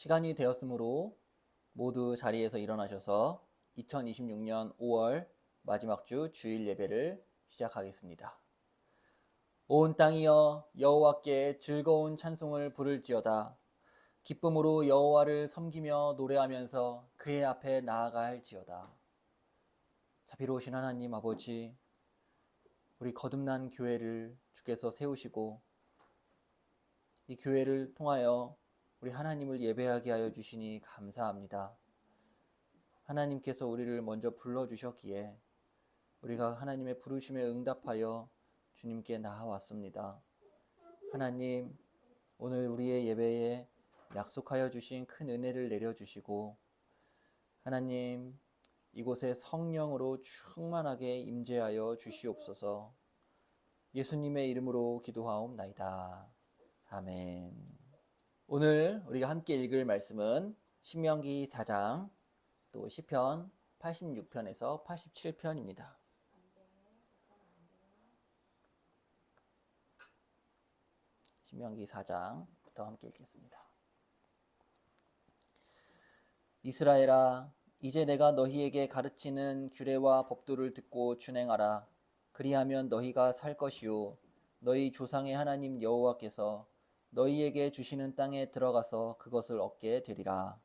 시간이 되었으므로 모두 자리에서 일어나셔서 2026년 5월 마지막 주 주일 예배를 시작하겠습니다. 온 땅이여 여호와께 즐거운 찬송을 부를지어다. 기쁨으로 여호와를 섬기며 노래하면서 그의 앞에 나아갈지어다. 자비로우신 하나님 아버지, 우리 거듭난 교회를 주께서 세우시고 이 교회를 통하여 우리 하나님을 예배하게 하여 주시니 감사합니다. 하나님께서 우리를 먼저 불러주셨기에 우리가 하나님의 부르심에 응답하여 주님께 나아왔습니다. 하나님, 오늘 우리의 예배에 약속하여 주신 큰 은혜를 내려주시고 하나님, 이곳에 성령으로 충만하게 임재하여 주시옵소서. 예수님의 이름으로 기도하옵나이다. 아멘. 오늘 우리가 함께 읽을 말씀은 신명기 4장 또 시편 86편에서 87편입니다. 신명기 4장부터 함께 읽겠습니다. 이스라엘아, 이제 내가 너희에게 가르치는 규례와 법도를 듣고 준행하라. 그리하면 너희가 살 것이요 너희 조상의 하나님 여호와께서 너희에게 주시는 땅에 들어가서 그것을 얻게 되리라.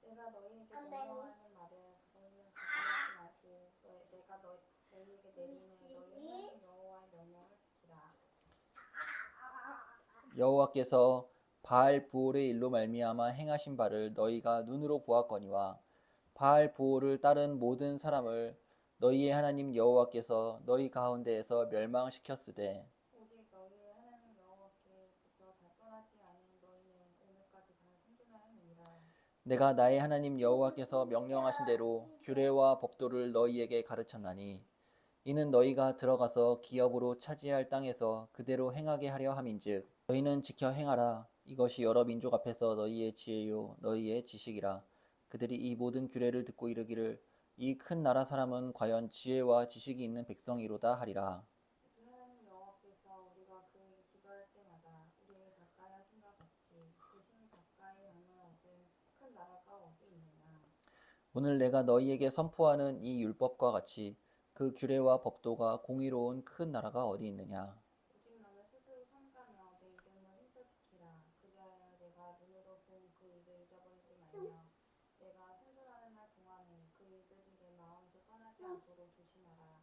내가 너희에게 명령하는 말을 너희는 가증하지 말고 내가 너희에게 내리는 너희 하나님 여호와의 명령을 지키라. 여호와께서 바알 보올의 일로 말미암아 행하신 바를 너희가 눈으로 보았거니와 바알 보올을 따른 모든 사람을 너희의 하나님 여호와께서 너희 가운데에서 멸망시켰으되 오직 너희의 하나님 여호와께부터 다 떠나지 않은 너희는 오늘까지 다 생존하였느니라. 내가 나의 하나님 여호와께서 명령하신 대로 규례와 법도를 너희에게 가르쳤나니 이는 너희가 들어가서 기업으로 차지할 땅에서 그대로 행하게 하려 함인즉 너희는 지켜 행하라. 이것이 여러 민족 앞에서 너희의 지혜요 너희의 지식이라. 그들이 이 모든 규례를 듣고 이르기를 이 큰 나라 사람은 과연 지혜와 지식이 있는 백성이로다 하리라. 우리 하나님 여호와께서 우리가 그에게 기도할 때마다 우리에게 가까이 하신과 같이 대신 가까이 하는 얻은 큰 나라가 어디 있느냐. 오늘 내가 너희에게 선포하는 이 율법과 같이 그 규례와 법도가 공의로운 큰 나라가 어디 있느냐. 오직 너는 스스로 삼가며 내 이름을 힘써 지키라. 그리하여 내가 눈으로 본 그 일을 잊어버리지 말며 내가 생존하는 날 동안에 그 일들이 내 마음에서 떠나지 않도록 조심하라.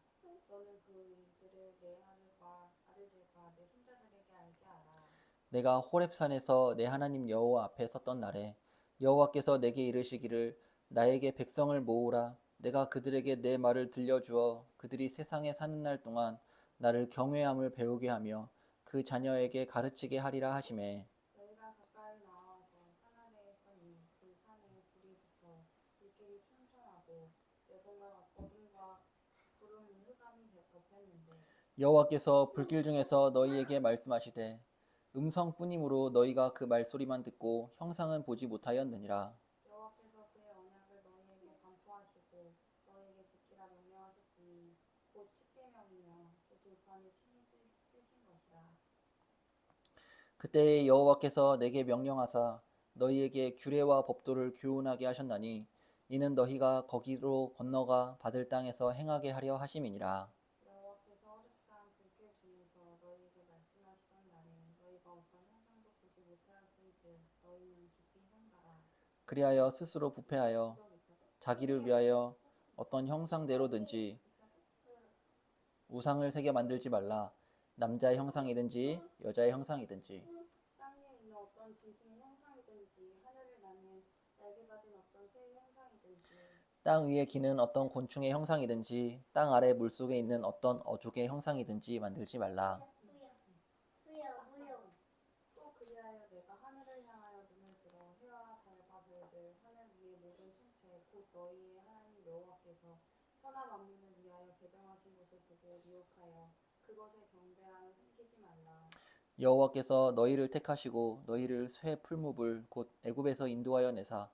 너는 그 일들을 내 아들들과 내 손자들에게 알게 하라. 내가 호렙산에서 내 하나님 여호와 앞에 섰던 날에 여호와께서 내게 이르시기를 나에게 백성을 모으라. 내가 그들에게 내 말을 들려주어 그들이 세상에 사는 날 동안 나를 경외함을 배우게 하며 그 자녀에게 가르치게 하리라 하시매 너희가 가까이 나와서 산 아래에 서니 그 산에 불이 붙어 불길이 충천하고 여동과 어둠과 구름이 흑암이 덮였는데 여호와께서 불길 중에서 너희에게 말씀하시되 음성뿐이므로 너희가 그 말소리만 듣고 형상은 보지 못하였느니라. 여호와께서 그의 언약을 너희에게 반포하시고 너희에게 지키라 명령하셨으니 곧 십계명이며 그 돌판에 친히 쓰신 것이라. 그때 여호와께서 내게 명령하사 너희에게 규례와 법도를 교훈하게 하셨나니 이는 너희가 거기로 건너가 받을 땅에서 행하게 하려 하심이니라. 여호와께서 어렵다 불길 중에서 너희에게 말씀하시던 날에 너희가 어떤 형상도 보지 못하였은즉 너희는 깊이 삼가라. 그리하여 스스로 부패하여 자기를 위하여 어떤 형상대로든지 우상을 새겨 만들지 말라. 남자의 형상이든지 여자의 형상이든지 땅 위에 있는 어떤 짐승의 형상이든지 하늘을 나는 날개 가진 어떤 새의 형상이든지 땅 위에 기는 어떤 곤충의 형상이든지 땅 아래 물속에 있는 어떤 어족의 형상이든지 만들지 말라. 또 그리하여 내가 하늘을 향하여 눈을 들어 해와 달과 별들 하늘 위의 모든 천체 곧 너희의 하나님 여호와께서 천하 만민을 위하여 배정하신 것을 보고 미혹하여 그것에 경배하여 섬기지 말라. 여호와께서 너희를 택하시고 너희를 쇠 풀무불 곧 애굽에서 인도하여 내사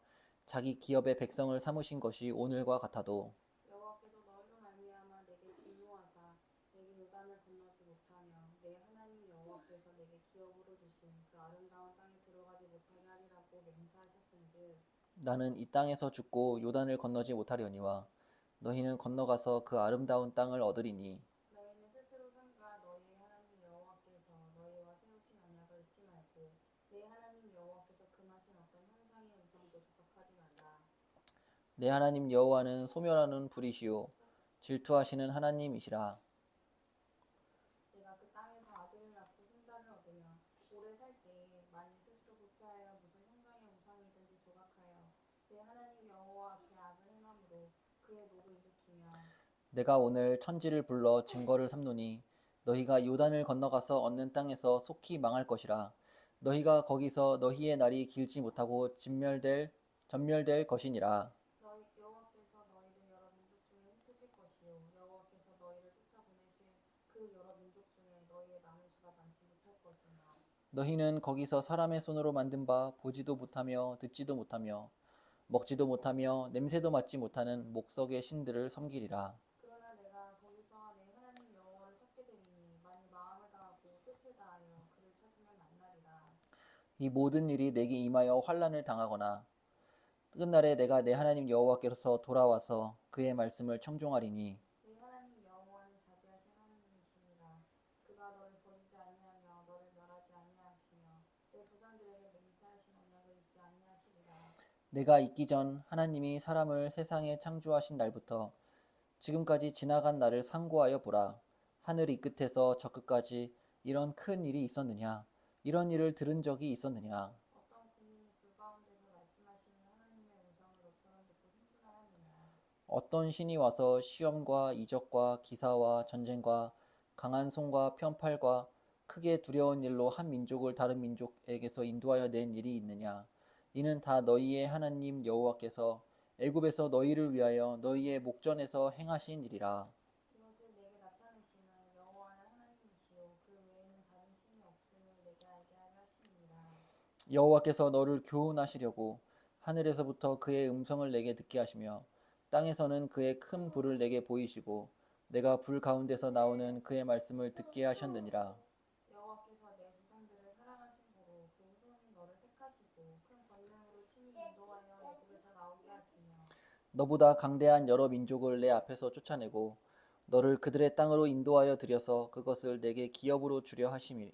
자기 기업의 백성을 삼으신 것이 오늘과 같아도 여호와께서 너희로 말미암아 내게 진노하사 내게 요단을 건너지 못하며 내 하나님 여호와께서 내게 기업으로 주신 그 아름다운 땅에 들어가지 못하게 하리라고 맹세하셨은즉 나는 이 땅에서 죽고 요단을 건너지 못하려니와 너희는 건너가서 그 아름다운 땅을 얻으리니 너희는 스스로 삼가 너희의 하나님 여호와께서 너희와 세우신 언약을 잊지 말고 내 하나님 여호와께서 금하신 어떤 형상의 우상도 조각하지 말라. 내 하나님 여호와는 소멸하는 불이시요 질투하시는 하나님이시라. 내가 그 땅에서 아들을 낳고 손자를 얻으며 오래 살 때에 만일 스스로 부패하여 무슨 형상의 우상이든지 조각하여 내 하나님 여호와 앞에 악을 행함으로 그의 노를 일으키며 내가 오늘 천지를 불러 증거를 삼노니 너희가 요단을 건너가서 얻는 땅에서 속히 망할 것이라. 너희가 거기서 너희의 날이 길지 못하고 전멸될 것이니라. 너희 여호와께서 너희를 여러 민족 중에 흩으실 것이요 여호와께서 너희를 쫓아보내실 그 여러 민족 중에 너희의 남은 수가 많지 못할 것이며 너희는 거기서 사람의 손으로 만든 바 보지도 못하며 듣지도 못하며 먹지도 못하며 냄새도 맡지 못하는 목석의 신들을 섬기리라. 그러나 내가 거기서 내 하나님 여호와를 찾게 되리니 만일 마음을 다하고 뜻을 다하여 그를 찾으면 만나리라. 이 모든 일이 내게 임하여 환난을 당하거나 끝날에 내가 내 하나님 여호와께서 돌아와서 그의 말씀을 청종하리니 내 하나님 여호와는 자비하신 하나님이시니라. 그가 너를 버리지 아니하며 너를 멸하지 아니하시며 내 조상들에게 맹세하신 언약을 잊지 아니하시리라. 내가 있기 전 하나님이 사람을 세상에 창조하신 날부터 지금까지 지나간 날을 상고하여 보라. 하늘 이 끝에서 저 끝까지 이런 큰 일이 있었느냐? 이런 일을 들은 적이 있었느냐? 어떤 군인이 불 가운데서 말씀하시는 하나님의 음성을 너처럼 듣고 생존하느냐. 어떤 신이 와서 시험과 이적과 기사와 전쟁과 강한 손과 편팔과 크게 두려운 일로 한 민족을 다른 민족에게서 인도하여 낸 일이 있느냐? 이는 다 너희의 하나님 여호와께서 애굽에서 너희를 위하여 너희의 목전에서 행하신 일이라. 이것을 내게 나타내시는 여호와는 하나님이시요 그 외에는 다른 신이 없음을 내게 알게 하려 하심이니라. 여호와께서 너를 교훈하시려고 하늘에서부터 그의 음성을 내게 듣게 하시며 땅에서는 그의 큰 불을 내게 보이시고 내가 불 가운데서 나오는 그의 말씀을 듣게 하셨느니라. 여호와께서 내 조상들을 사랑하신 고로 그 후손인 너를 택하시고 큰 권능으로 친히 인도하여 애굽에서 나오게 하시며 너보다 강대한 여러 민족을 내 앞에서 쫓아내고 너를 그들의 땅으로 인도하여 들여서 그것을 내게 기업으로 주려 하심이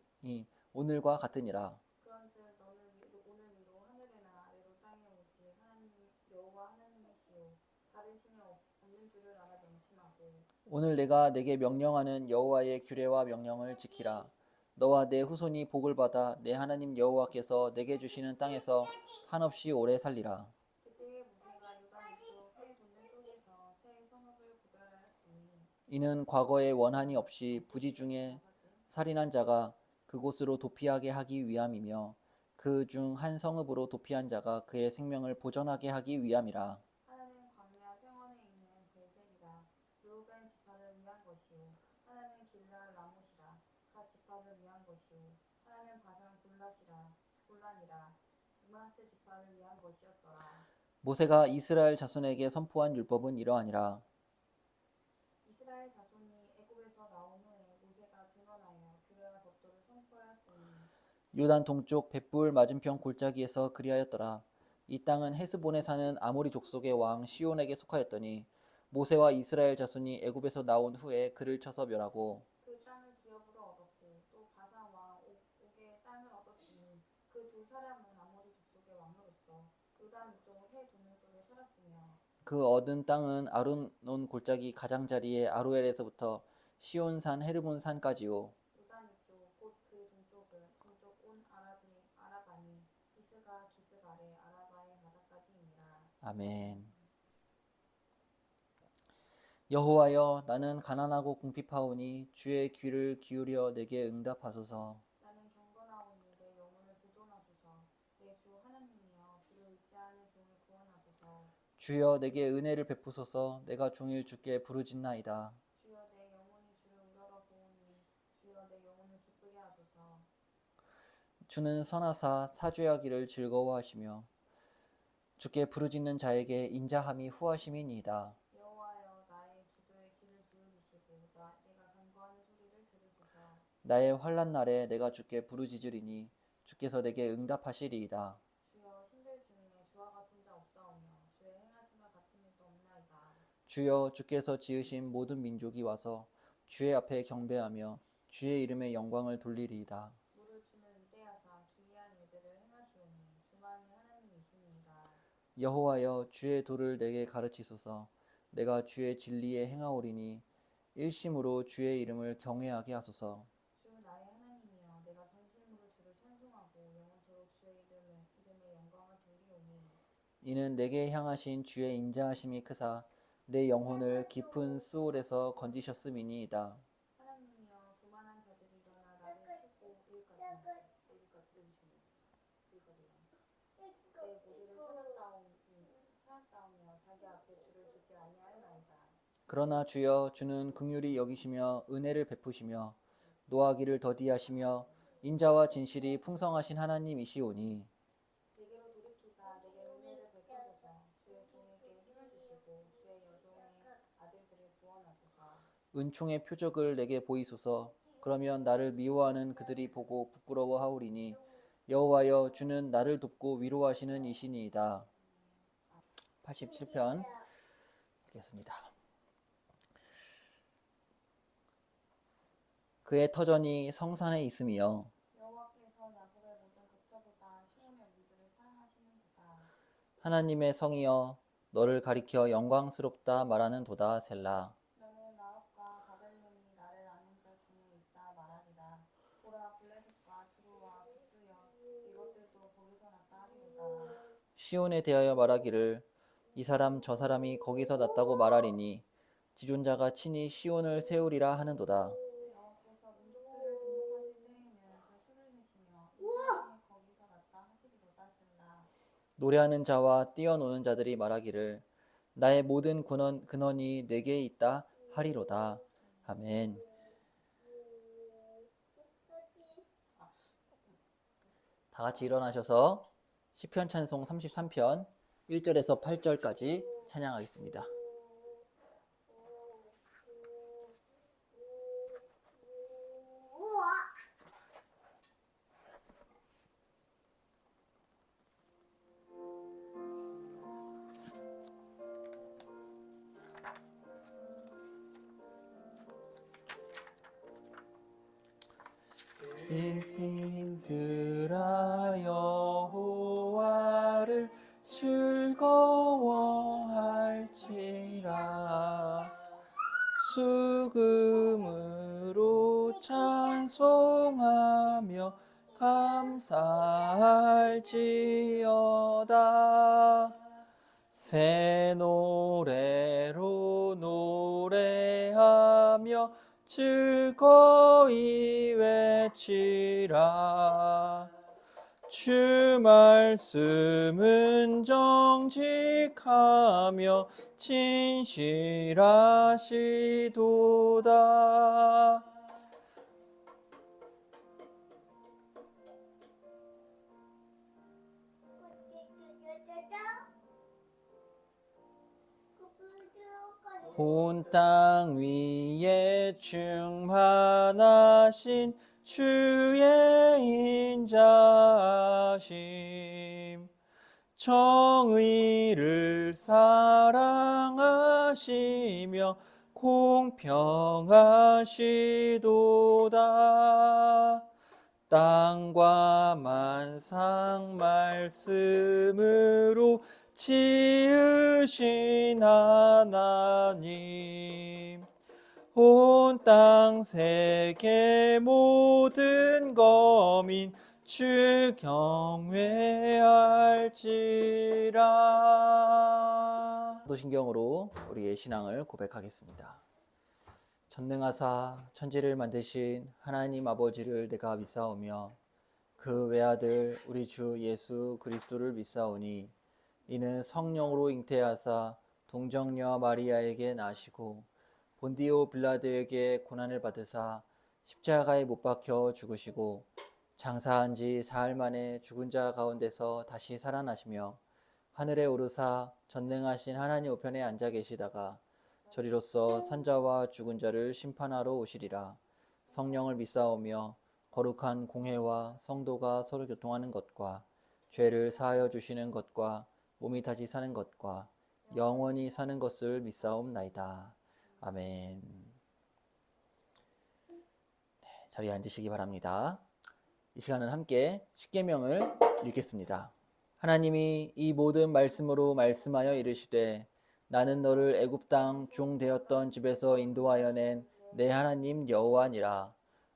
오늘과 같으니라. 그런즉 너는 오늘 위로 하늘에나 아래로 땅에 오직 하나님 여호와 하나님이시요 다른 신이 없는 줄을 알아 명심하고 오늘 내가 내게 명령하는 여호와의 규례와 명령을 지키라. 너와 내 후손이 복을 받아 내 하나님 여호와께서 내게 주시는 땅에서 한없이 오래 살리라. 그때에 모세가 요단 이쪽 해 돋는 쪽에서 새 성읍을 구별하였으니 이는 과거에 원한이 없이 부지 중에 살인한 자가 그곳으로 도피하게 하기 위함이며 그 중 한 성읍으로 도피한 자가 그의 생명을 보전하게 하기 위함이라. 하나는 광야 평원에 있는 베셀이라 르우벤 지파를 위한 것이요 하나는 길르앗 라못이라 갓 지파를 위한 것이요 하나는 바산 골란이라 므낫세 지파를 위한 것이었더라. 모세가 이스라엘 자손에게 선포한 율법은 이러하니라. 이스라엘 자손이 애굽에서 나온 후에 모세가 증언하여 규례와 법도를 선포하였으니 요단 동쪽 벳불 맞은편 골짜기에서 그리하였더라. 이 땅은 헤스본에 사는 아모리 족속의 왕 시온에게 속하였더니 모세와 이스라엘 자손이 애굽에서 나온 후에 그를 쳐서 멸하고 그 땅을 기업으로 얻었고 또 바산 왕 옥의 땅을 얻었으니 그 두 사람은 아모리 족속의 왕으로서 요단 이쪽 해 돋는 쪽에 살았으며 그 얻은 땅은 아르논 골짜기 가장자리의 아로엘에서부터 시온산 헤르몬산까지요. 요단 이쪽 곧 그 동쪽은 동쪽 온 아라바니 비스가 기슭 아래 아라바의 바다까지이니라. 아멘. 여호와여 나는 가난하고 궁핍하오니 주의 귀를 기울여 내게 응답하소서. 나는 경건하오니 내 영혼을 보존하소서. 내 주 하나님이여 주를 의지하는 종을 구원하소서. 주여 내게 은혜를 베푸소서. 내가 종일 주께 부르짖나이다. 주여 내 영혼이 주를 우러러 보오니 주여 내 영혼을 기쁘게 하소서. 주는 선하사 사죄하기를 즐거워하시며 주께 부르짖는 자에게 인자함이 후하심이니이다. 여호와여 나의 기도에 귀를 기울이시고 내가 간구하는 소리를 들으소서. 나의 환난 날에 내가 주께 부르짖으리니 주께서 내게 응답하시리이다. 주여 신들 중에 주와 같은 자 주여 주께서 지으신 모든 민족이 와서 주의 앞에 경배하며 주의 이름의 영광을 돌리리이다. 물을 주는 때야사 기이한 일들을 행하시오니 주만이 하나님이시니이다. 여호와여 주의 도를 내게 가르치소서. 내가 주의 진리에 행하오리니 일심으로 주의 이름을 경외하게 하소서. 주 나의 하나님이여 내가 전심으로 주를 찬송하고 영원토록 주의 이름의 영광을 돌리오니 이는 내게 향하신 주의 인자하심이 크사 내 영혼을 깊은 수올에서 건지셨음이니이다. 하나님이여 교만한 자들이 일어나 나를 치고 여기까지 내 보기를 찾았사오며 자기 앞에 주를 두지 아니하였나이다. 그러나 주여 주는 긍휼히 여기시며 은혜를 베푸시며 노하기를 더디하시며 인자와 진실이 풍성하신 하나님이시오니 내게로 돌이키사 내게 은혜를 베푸소서. 주의 종에게 힘을 주시고 주의 여종의 아들들을 구원하소서. 은총의 표적을 내게 보이소서. 그러면 나를 미워하는 그들이 보고 부끄러워하오리니 여호와여 주는 나를 돕고 위로하시는 이시니이다. 87편 읽겠습니다. 그의 터전이 성산에 있으며 여호와께서 야곱의 모든 각처보다 시온의 물들을 사랑하시는도다. 하나님의 성이여 너를 가리켜 영광스럽다 말하는 도다 셀라. 너는 라합과 바벨론이 나를 아는 자 중에 있다 말하리라. 보라 블레셋과 두루와 붓수여 이것들도 거기서 났다 하리로다. 시온에 대하여 말하기를 이 사람 저 사람이 거기서 났다고 말하리니 지존자가 친히 시온을 세우리라 하는도다. 여호와께서 민족들을 등록하실 때에는 그 수를 내시며 이 사람이 거기서 났다 하시리로다. 셀라. 노래하는 자와 뛰어노는 자들이 말하기를 나의 모든 근원이 내게 있다 하리로다. 아멘. 다 같이 일어나셔서 시편 찬송 33편 1절에서 8절까지 찬양하겠습니다. 인생들아 여호와를 즐거워할지라 수금으로 찬송하며 감사할지어다. 새 노래로 노래하며 즐거이 외치라. 주 말씀은 정직하며 진실하시도다. 온 땅 위에 충만하신 주의 인자하심 정의를 사랑하시며 공평하시도다. 땅과 만상 말씀으로 지으신 하나님 온 땅 세계 모든 거민 주 경외할지라. 도신경으로 우리의 신앙을 고백하겠습니다. 전능하사 천지를 만드신 하나님 아버지를 내가 믿사오며 그 외아들 우리 주 예수 그리스도를 믿사오니 이는 성령으로 잉태하사 동정녀 마리아에게 나시고 본디오 빌라도에게 고난을 받으사 십자가에 못 박혀 죽으시고 장사한 지 사흘 만에 죽은 자 가운데서 다시 살아나시며 하늘에 오르사 전능하신 하나님 우편에 앉아 계시다가 저리로서 산자와 죽은 자를 심판하러 오시리라. 성령을 믿사오며 거룩한 공회와 성도가 서로 교통하는 것과 죄를 사하여 주시는 것과 몸이 다시 사는 것과 영원히 사는 것을 믿사옵나이다. 아멘. 자리에 앉으시기 바랍니다. 이 시간은 함께 십계명을 읽겠습니다. 하나님이 이 모든 말씀으로 말씀하여 이르시되 나는 너를 애굽 땅 종 되었던 집에서 인도하여 낸 내 하나님 여호와니라.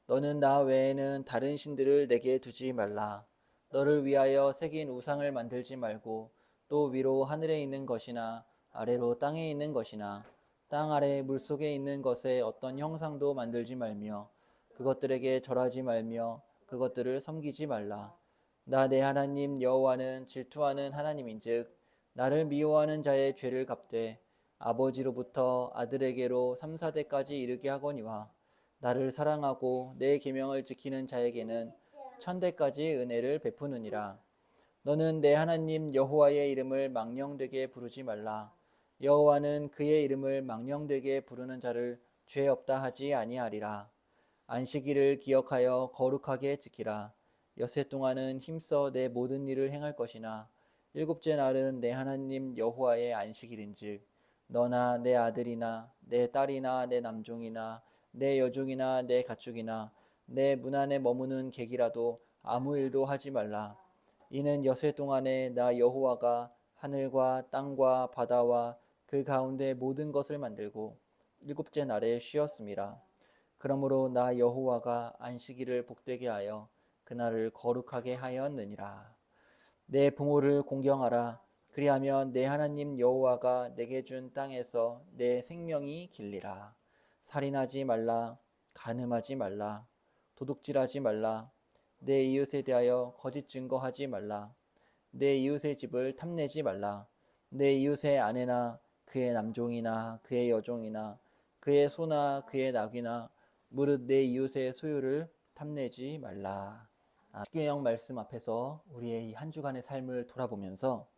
너는 나 외에는 다른 신들을 내게 두지 말라. 너를 위하여 새긴 우상을 만들지 말고 또 위로 하늘에 있는 것이나 아래로 땅에 있는 것이나 땅 아래 물속에 있는 것에 어떤 형상도 만들지 말며 그것들에게 절하지 말며 그것들을 섬기지 말라. 나 내 하나님 여호와는 질투하는 하나님인즉 나를 미워하는 자의 죄를 갚되 아버지로부터 아들에게로 3, 4대까지 이르게 하거니와 나를 사랑하고 내 계명을 지키는 자에게는 1000대까지 은혜를 베푸느니라. 너는 내 하나님 여호와의 이름을 망령되게 부르지 말라. 여호와는 그의 이름을 망령되게 부르는 자를 죄 없다 하지 아니하리라. 안식일을 기억하여 거룩하게 지키라. 엿새 동안은 힘써 내 모든 일을 행할 것이나 일곱째 날은 내 하나님 여호와의 안식일인즉 너나 내 아들이나 내 딸이나 내 남종이나 내 여종이나 내 가축이나 내 문 안에 머무는 객이라도 아무 일도 하지 말라. 이는 엿새 동안에 나 여호와가 하늘과 땅과 바다와 그 가운데 모든 것을 만들고 일곱째 날에 쉬었음이라. 그러므로 나 여호와가 안식일을 복되게 하여 그날을 거룩하게 하였느니라. 내 부모를 공경하라. 그리하면 내 하나님 여호와가 내게 준 땅에서 내 생명이 길리라. 살인하지 말라. 간음하지 말라. 도둑질하지 말라. 내 이웃에 대하여 거짓 증거하지 말라. 내 이웃의 집을 탐내지 말라. 내 이웃의 아내나 그의 남종이나 그의 여종이나 그의 소나 그의 낙이나 무릇 내 이웃의 소유를 탐내지 말라. 십계명 말씀 앞에서 우리의 이 한 주간의 삶을 돌아보면서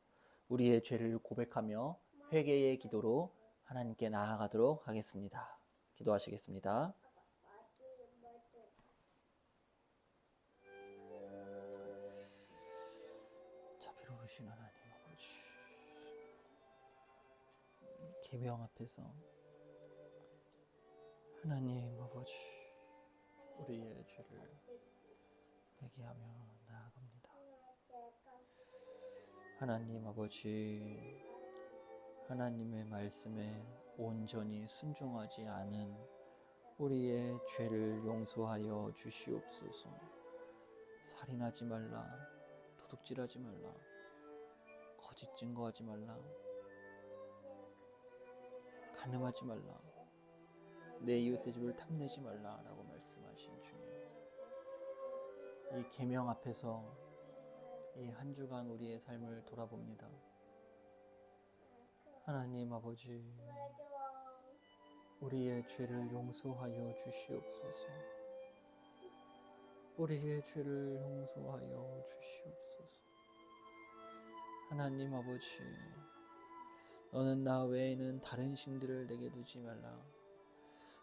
우리의 죄를 고백하며 회개의 기도로 하나님께 나아가도록 하겠습니다. 기도하시겠습니다. 자비로우신 하나님 아버지, 계명 앞에서 하나님 아버지 우리의 죄를 회개하며 나아갑니다. 하나님 아버지, 하나님의 말씀에 온전히 순종하지 않은 우리의 죄를 용서하여 주시옵소서. 살인하지 말라, 도둑질하지 말라, 거짓 증거하지 말라, 간음하지 말라, 내 이웃의 집을 탐내지 말라라고 말씀하신 주님, 이 계명 앞에서 이 한 주간 우리의 삶을 돌아봅니다. 하나님 아버지, 우리의 죄를 용서하여 주시옵소서. 우리의 죄를 용서하여 주시옵소서. 하나님 아버지, 너는 나 외에는 다른 신들을 내게 두지 말라.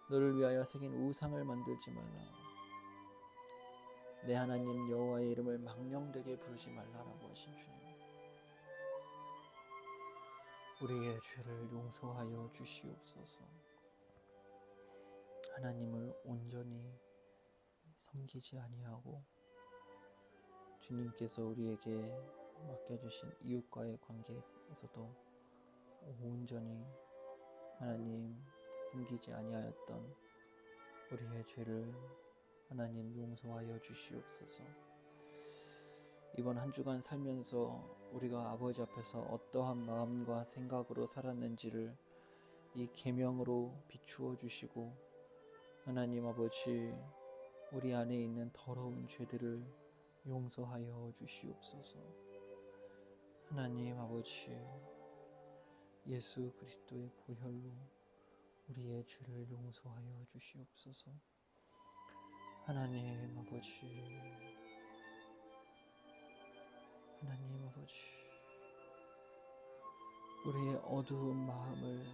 너를 위하여 새긴 우상을 만들지 말라. 내 하나님 여호와의 이름을 망령되게 부르지 말라라고 하신 주님, 우리의 죄를 용서하여 주시옵소서. 하나님을 온전히 섬기지 아니하고 주님께서 우리에게 맡겨주신 이웃과의 관계에서도 온전히 하나님 섬기지 아니하였던 우리의 죄를 하나님 용서하여 주시옵소서. 이번 한 주간 살면서 우리가 아버지 앞에서 어떠한 마음과 생각으로 살았는지를 이 계명으로 비추어 주시고, 하나님 아버지 우리 안에 있는 더러운 죄들을 용서하여 주시옵소서. 하나님 아버지, 예수 그리스도의 보혈로 우리의 죄를 용서하여 주시옵소서. 하나님 아버지, 하나님 아버지, 우리의 어두운 마음을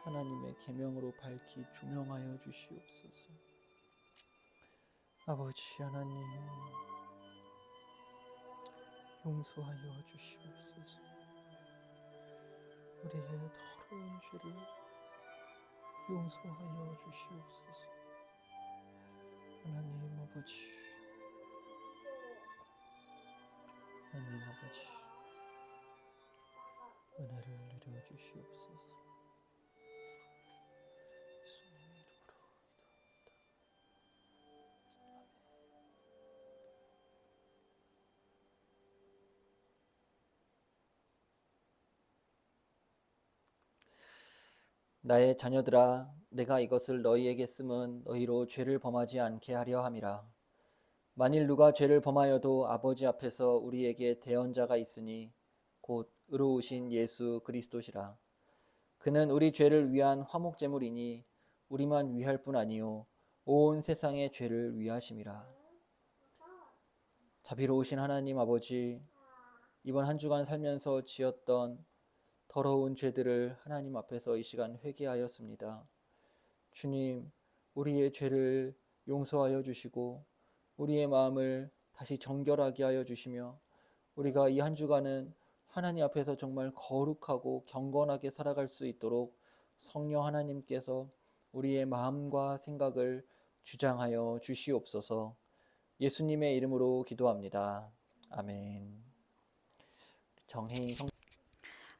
하나님의 계명으로 밝히 조명하여 주시옵소서. 아버지 하나님, 용서하여 주시옵소서. 우리의 더러운 죄를 용서하여 주시옵소서. 하나님 아버지, 하나님 아버지, 은혜를 내려 주시옵소서. 예수님의 이름으로 기도합니다. 나의 자녀들아, 내가 이것을 너희에게 쓰면 너희로 죄를 범하지 않게 하려 함이라. 만일 누가 죄를 범하여도 아버지 앞에서 우리에게 대언자가 있으니 곧 의로우신 예수 그리스도시라. 그는 우리 죄를 위한 화목제물이니 우리만 위할 뿐 아니요 온 세상의 죄를 위하심이라. 자비로우신 하나님 아버지, 이번 한 주간 살면서 지었던 더러운 죄들을 하나님 앞에서 이 시간 회개하였습니다. 주님, 우리의 죄를 용서하여 주시고 우리의 마음을 다시 정결하게 하여 주시며 우리가 이 한 주간은 하나님 앞에서 정말 거룩하고 경건하게 살아갈 수 있도록 성령 하나님께서 우리의 마음과 생각을 주장하여 주시옵소서. 예수님의 이름으로 기도합니다. 아멘. 정혜인 성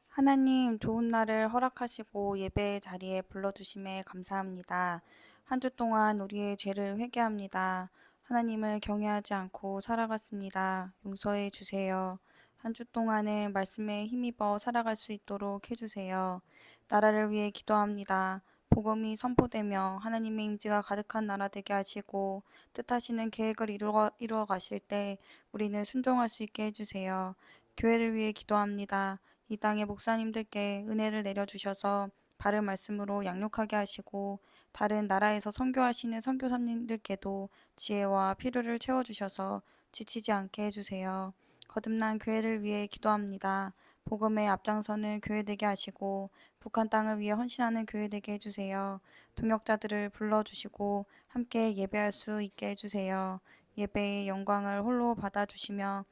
하나님, 좋은 날을 허락하시고 예배의 자리에 불러주심에 감사합니다. 한 주 동안 우리의 죄를 회개합니다. 하나님을 경외하지 않고 살아갔습니다. 용서해 주세요. 한 주 동안은 말씀에 힘입어 살아갈 수 있도록 해주세요. 나라를 위해 기도합니다. 복음이 선포되며 하나님의 임재가 가득한 나라 되게 하시고 뜻하시는 계획을 이루어 가실 때 우리는 순종할 수 있게 해주세요. 교회를 위해 기도합니다. 이 땅의 목사님들께 은혜를 내려주셔서 바른 말씀으로 양육하게 하시고 다른 나라에서 선교하시는 선교사님들께도 지혜와 필요를 채워주셔서 지치지 않게 해주세요. 거듭난 교회를 위해 기도합니다. 복음에 앞장서는 교회 되게 하시고 북한 땅을 위해 헌신하는 교회 되게 해주세요. 동역자들을 불러주시고 함께 예배할 수 있게 해주세요. 예배의 영광을 홀로 받아주시며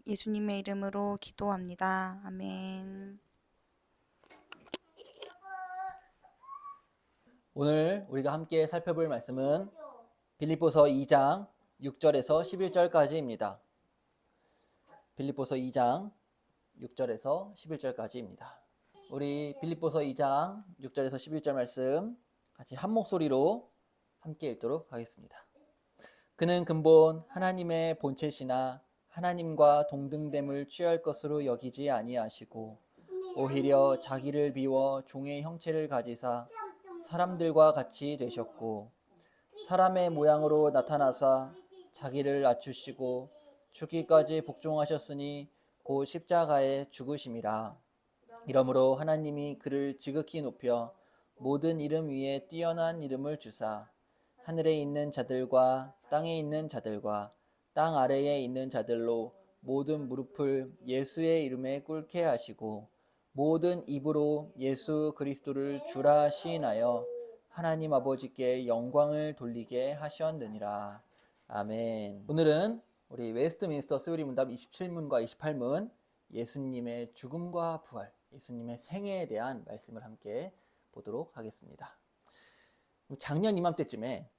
예수님의 이름으로 기도합니다. 아멘. 오늘 우리가 함께 살펴볼 말씀은 빌립보서 2장 6절에서 11절까지입니다. 빌립보서 2장 6절에서 11절까지입니다. 우리 빌립보서 2장 6절에서 11절 말씀 같이 한 목소리로 함께 읽도록 하겠습니다. 그는 근본 하나님의 본체시나 하나님과 동등됨을 취할 것으로 여기지 아니하시고 오히려 자기를 비워 종의 형체를 가지사 사람들과 같이 되셨고 사람의 모양으로 나타나사 자기를 낮추시고 죽기까지 복종하셨으니 곧 십자가에 죽으심이라. 이러므로 하나님이 그를 지극히 높여 모든 이름 위에 뛰어난 이름을 주사 하늘에 있는 자들과 땅에 있는 자들과 땅 아래에 있는 자들로 모든 무릎을 예수의 이름에 꿇게 하시고 모든 입으로 예수 그리스도를 주라 시인하여 하나님 아버지께 영광을 돌리게 하셨느니라. 아멘. 오늘은 우리 웨스트민스터 수요리 문답 27문과 28문 예수님의 죽음과 부활, 예수님의 생애에 대한 말씀을 함께 보도록 하겠습니다. 작년 이맘때쯤에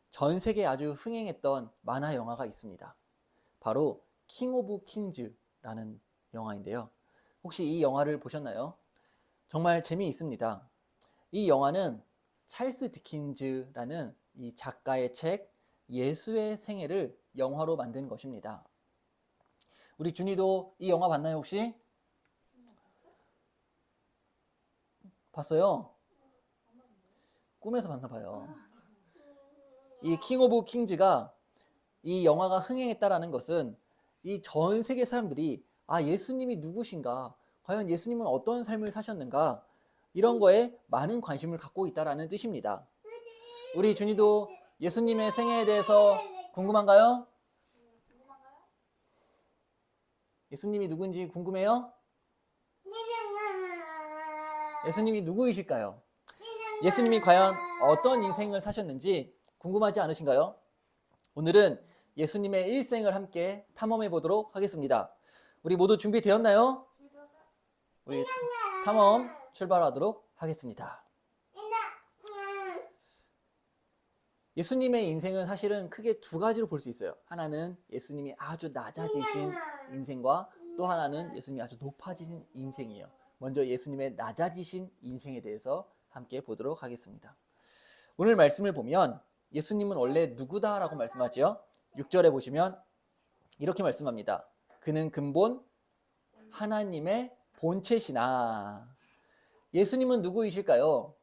전 세계에 아주 흥행했던 만화 영화가 있습니다. 바로 킹 오브 킹즈라는 영화인데요. 혹시 이 영화를 보셨나요? 정말 재미있습니다. 이 영화는 찰스 디킨즈라는 이 작가의 책 예수의 생애를 영화로 만든 것입니다. 우리 준이도 이 영화 봤나요 혹시? 봤어요? 꿈에서 봤나 봐요. 이 킹 오브 킹즈가 이 영화가 흥행했다라는 것은 이 전 세계 사람들이 예수님이 누구신가? 과연 예수님은 어떤 삶을 사셨는가? 이런 거에 많은 관심을 갖고 있다라는 뜻입니다. 우리 준이도 예수님의 생애에 대해서 궁금한가요? 예수님이 누군지 궁금해요? 예수님이 누구이실까요? 예수님이 과연 어떤 인생을 사셨는지 궁금하지 않으신가요? 오늘은 예수님의 일생을 함께 탐험해 보도록 하겠습니다. 우리 모두 준비되었나요? 우리 탐험 출발하도록 하겠습니다. 예수님의 인생은 사실은 크게 두 가지로 볼 수 있어요. 하나는 예수님이 아주 낮아지신 인생과 또 하나는 예수님이 아주 높아지신 인생이에요. 먼저 예수님의 낮아지신 인생에 대해서 함께 보도록 하겠습니다. 오늘 말씀을 보면 예수님은 원래 누구다라고 말씀하죠. 6절에 보시면 이렇게 말씀합니다. 그는 근본 하나님의 본체시나. 예수님은 누구이실까요?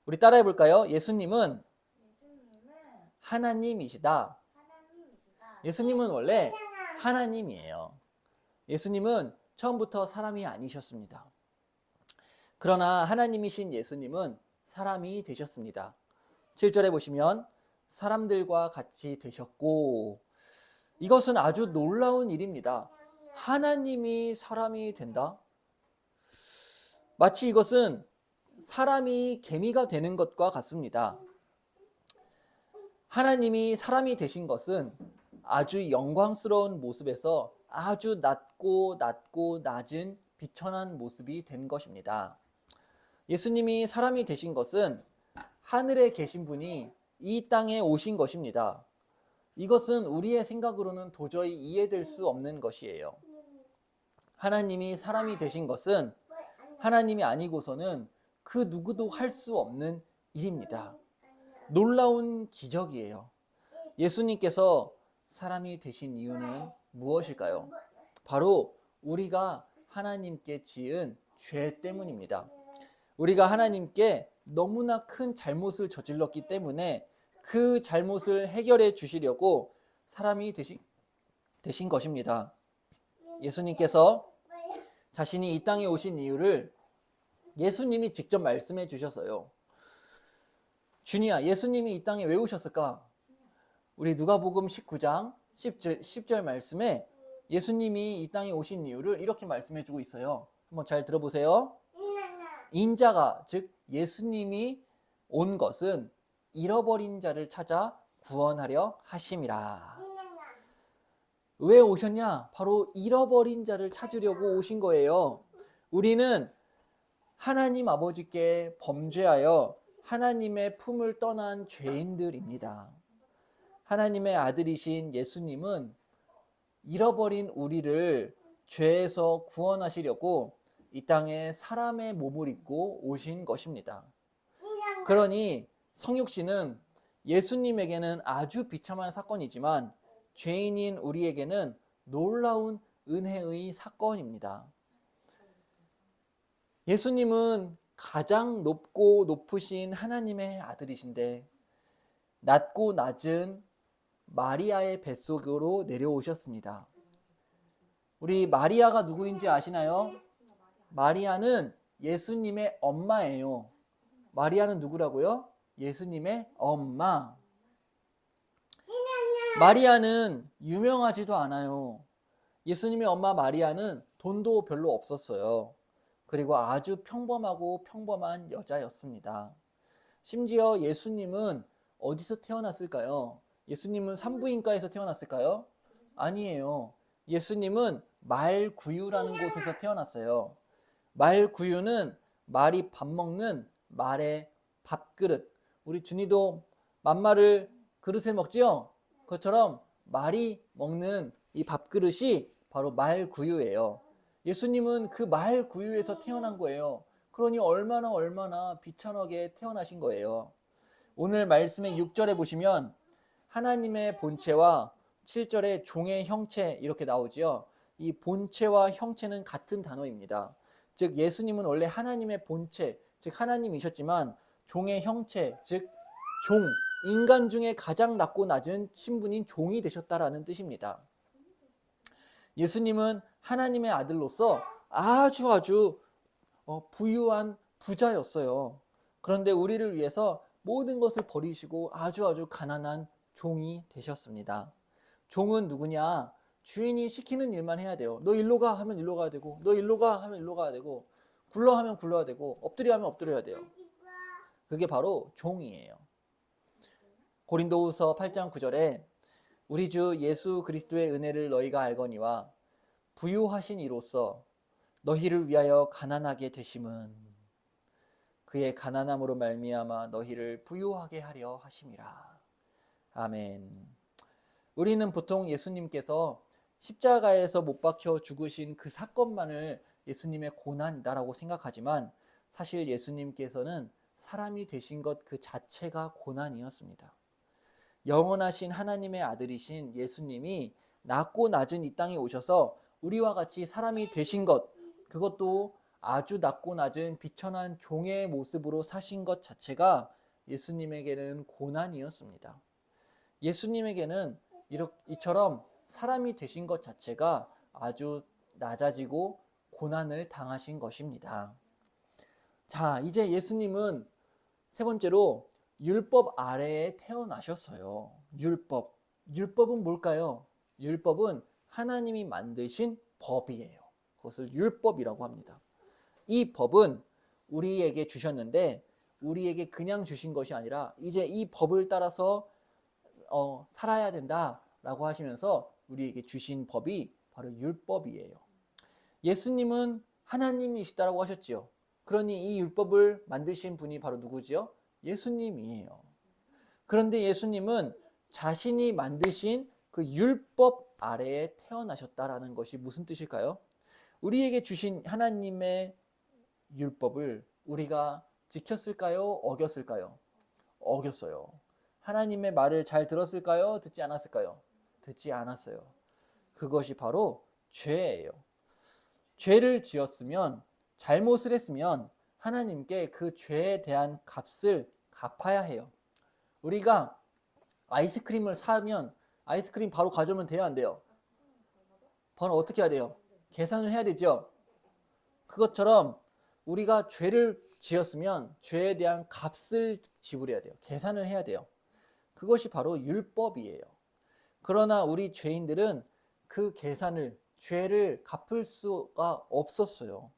우리 따라해 볼까요? 예수님은 하나님이시다. 예수님은 원래 하나님이에요. 예수님은 처음부터 사람이 아니셨습니다. 그러나 하나님이신 예수님은 사람이 되셨습니다. 7절에 보시면 사람들과 같이 되셨고, 이것은 아주 놀라운 일입니다. 하나님이 사람이 된다? 마치 이것은 사람이 개미가 되는 것과 같습니다. 하나님이 사람이 되신 것은 아주 영광스러운 모습에서 아주 낮고 낮은 비천한 모습이 된 것입니다. 예수님이 사람이 되신 것은 하늘에 계신 분이 이 땅에 오신 것입니다. 이것은 우리의 생각으로는 도저히 이해될 수 없는 것이에요. 하나님이 사람이 되신 것은 하나님이 아니고서는 그 누구도 할 수 없는 일입니다. 놀라운 기적이에요. 예수님께서 사람이 되신 이유는 무엇일까요? 바로 우리가 하나님께 지은 죄 때문입니다. 우리가 하나님께 너무나 큰 잘못을 저질렀기 때문에 그 잘못을 해결해 주시려고 사람이 되신 것입니다. 예수님께서 자신이 이 땅에 오신 이유를 예수님이 직접 말씀해 주셨어요. 준이야, 예수님이 이 땅에 왜 오셨을까? 우리 누가복음 19장 10절 말씀에 예수님이 이 땅에 오신 이유를 이렇게 말씀해 주고 있어요. 한번 잘 들어보세요. 인자가, 즉 예수님이 온 것은 잃어버린 자를 찾아 구원하려 하심이라. 왜 오셨냐? 바로 잃어버린 자를 찾으려고 오신 거예요. 우리는 하나님 아버지께 범죄하여 하나님의 품을 떠난 죄인들입니다. 하나님의 아들이신 예수님은 잃어버린 우리를 죄에서 구원하시려고 이 땅에 사람의 몸을 입고 오신 것입니다. 그러니 성육신은 예수님에게는 아주 비참한 사건이지만 죄인인 우리에게는 놀라운 은혜의 사건입니다. 예수님은 가장 높고 높으신 하나님의 아들이신데 낮고 낮은 마리아의 뱃속으로 내려오셨습니다. 우리 마리아가 누구인지 아시나요? 마리아는 예수님의 엄마예요. 마리아는 누구라고요? 예수님의 엄마. 마리아는 유명하지도 않아요. 예수님의 엄마 마리아는 돈도 별로 없었어요. 그리고 아주 평범하고 평범한 여자였습니다. 심지어 예수님은 어디서 태어났을까요? 예수님은 산부인과에서 태어났을까요? 아니에요. 예수님은 말구유라는 곳에서 태어났어요. 말구유는 말이 밥 먹는 말의 밥그릇. 우리 준이도 맘말을 그릇에 먹지요? 그것처럼 말이 먹는 이 밥그릇이 바로 말구유예요. 예수님은 그 말구유에서 태어난 거예요. 그러니 얼마나 비참하게 태어나신 거예요. 오늘 말씀의 6절에 보시면 하나님의 본체와 7절에 종의 형체 이렇게 나오지요. 이 본체와 형체는 같은 단어입니다. 즉 예수님은 원래 하나님의 본체, 즉 하나님이셨지만 종의 형체, 즉 종, 인간 중에 가장 낮고 낮은 신분인 종이 되셨다라는 뜻입니다. 예수님은 하나님의 아들로서 아주 부유한 부자였어요. 그런데 우리를 위해서 모든 것을 버리시고 아주 가난한 종이 되셨습니다. 종은 누구냐? 주인이 시키는 일만 해야 돼요. 너 일로 가 하면 일로 가야 되고, 너 일로 가 하면 일로 가야 되고, 굴러 하면 굴러야 되고, 엎드려 하면 엎드려야 돼요. 그게 바로 종이에요. 고린도후서 8장 9절에 우리 주 예수 그리스도의 은혜를 너희가 알거니와 부유하신 이로써 너희를 위하여 가난하게 되심은, 그의 가난함으로 말미암아 너희를 부유하게 하려 하심이라. 아멘. 우리는 보통 예수님께서 십자가에서 못 박혀 죽으신 그 사건만을 예수님의 고난이다라고 생각하지만 사실 예수님께서는 사람이 되신 것 그 자체가 고난이었습니다. 영원하신 하나님의 아들이신 예수님이 낮고 낮은 이 땅에 오셔서 우리와 같이 사람이 되신 것, 그것도 아주 낮고 낮은 비천한 종의 모습으로 사신 것 자체가 예수님에게는 고난이었습니다. 예수님에게는 이처럼 사람이 되신 것 자체가 아주 낮아지고 고난을 당하신 것입니다. 자, 이제 예수님은 세 번째로 율법 아래에 태어나셨어요. 율법은 뭘까요? 율법은 하나님이 만드신 법이에요. 그것을 율법이라고 합니다. 이 법은 우리에게 주셨는데 우리에게 그냥 주신 것이 아니라 이제 이 법을 따라서 살아야 된다라고 하시면서 우리에게 주신 법이 바로 율법이에요. 예수님은 하나님이시다라고 하셨지요. 그러니 이 율법을 만드신 분이 바로 누구지요? 예수님이에요. 그런데 예수님은 자신이 만드신 그 율법 아래에 태어나셨다라는 것이 무슨 뜻일까요? 우리에게 주신 하나님의 율법을 우리가 지켰을까요? 어겼을까요? 어겼어요. 하나님의 말을 잘 들었을까요? 듣지 않았을까요? 듣지 않았어요. 그것이 바로 죄예요. 죄를 지었으면, 잘못을 했으면 하나님께 그 죄에 대한 값을 갚아야 해요. 우리가 아이스크림을 사면 아이스크림 바로 가져오면 돼요, 안 돼요? 바로 어떻게 해야 돼요? 계산을 해야 되죠. 그것처럼 우리가 죄를 지었으면 죄에 대한 값을 지불해야 돼요. 계산을 해야 돼요. 그것이 바로 율법이에요. 그러나 우리 죄인들은 그 계산을, 죄를 갚을 수가 없었어요.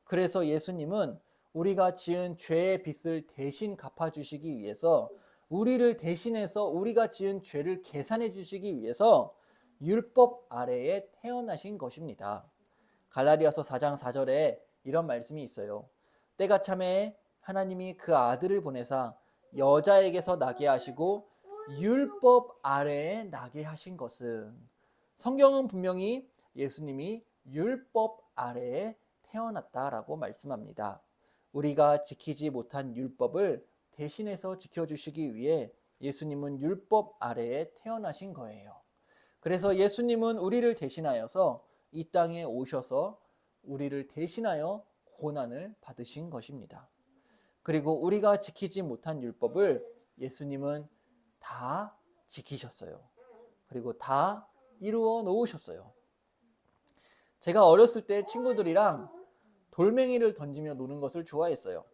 그래서 예수님은 우리가 지은 죄의 빚을 대신 갚아주시기 위해서, 우리를 대신해서 우리가 지은 죄를 계산해 주시기 위해서 율법 아래에 태어나신 것입니다. 갈라디아서 4장 4절에 이런 말씀이 있어요. 때가 참에 하나님이 그 아들을 보내사 여자에게서 나게 하시고 율법 아래에 나게 하신 것은, 성경은 분명히 예수님이 율법 아래에 태어났다라고 말씀합니다. 우리가 지키지 못한 율법을 대신해서 지켜주시기 위해 예수님은 율법 아래에 태어나신 거예요. 그래서 예수님은 우리를 대신하여서 이 땅에 오셔서 우리를 대신하여 고난을 받으신 것입니다. 그리고 우리가 지키지 못한 율법을 예수님은 다 지키셨어요. 그리고 다 이루어 놓으셨어요. 제가 어렸을 때 친구들이랑 돌멩이를 던지며 노는 것을 좋아했어요.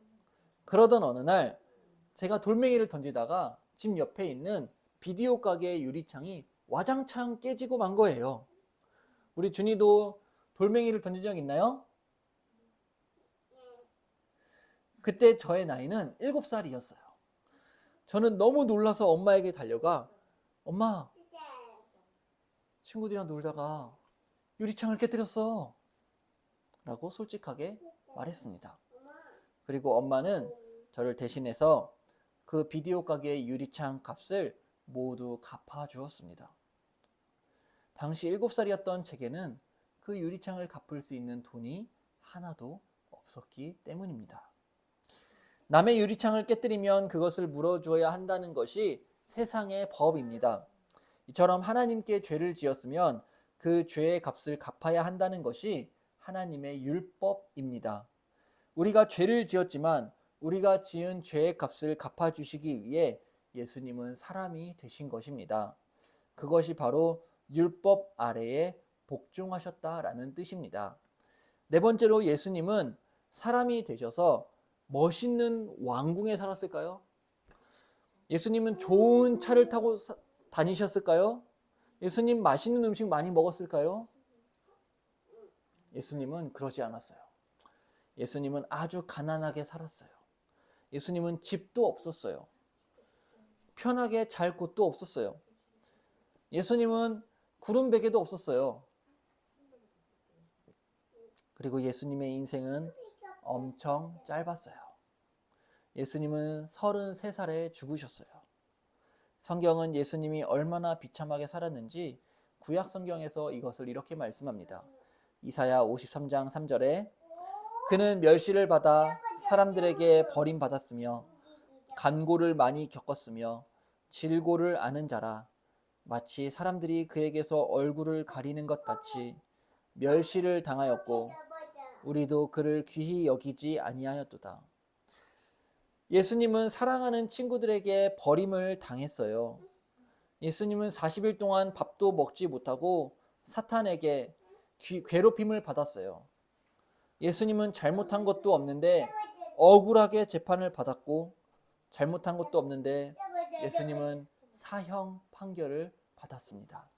그러던 어느 날 제가 돌멩이를 던지다가 집 옆에 있는 비디오 가게의 유리창이 와장창 깨지고 만 거예요. 우리 준이도 돌멩이를 던진 적 있나요? 그때 저의 나이는 7살이었어요. 저는 너무 놀라서 엄마에게 달려가, 엄마, 친구들이랑 놀다가 유리창을 깨뜨렸어 라고 솔직하게 말했습니다. 그리고 엄마는 저를 대신해서 그 비디오 가게의 유리창 값을 모두 갚아주었습니다. 당시 7살이었던 제게는 그 유리창을 갚을 수 있는 돈이 하나도 없었기 때문입니다. 남의 유리창을 깨뜨리면 그것을 물어주어야 한다는 것이 세상의 법입니다. 이처럼 하나님께 죄를 지었으면 그 죄의 값을 갚아야 한다는 것이 하나님의 율법입니다. 우리가 죄를 지었지만 우리가 지은 죄의 값을 갚아주시기 위해 예수님은 사람이 되신 것입니다. 그것이 바로 율법 아래에 복종하셨다라는 뜻입니다. 네 번째로 예수님은 사람이 되셔서 멋있는 왕궁에 살았을까요? 예수님은 좋은 차를 타고 다니셨을까요? 예수님 맛있는 음식 많이 먹었을까요? 예수님은 그러지 않았어요. 예수님은 아주 가난하게 살았어요. 예수님은 집도 없었어요. 편하게 잘 곳도 없었어요. 예수님은 구름 베개도 없었어요. 그리고 예수님의 인생은 엄청 짧았어요. 예수님은 33살에 죽으셨어요. 성경은 예수님이 얼마나 비참하게 살았는지 구약 성경에서 이것을 이렇게 말씀합니다. 이사야 53장 3절에 그는 멸시를 받아 사람들에게 버림받았으며 간고를 많이 겪었으며 질고를 아는 자라. 마치 사람들이 그에게서 얼굴을 가리는 것 같이 멸시를 당하였고 우리도 그를 귀히 여기지 아니하였도다. 예수님은 사랑하는 친구들에게 버림을 당했어요. 예수님은 40일 동안 밥도 먹지 못하고 사탄에게 괴롭힘을 받았어요. 예수님은 잘못한 것도 없는데 억울하게 재판을 받았고 잘못한 것도 없는데 예수님은 사형 판결을 받았습니다.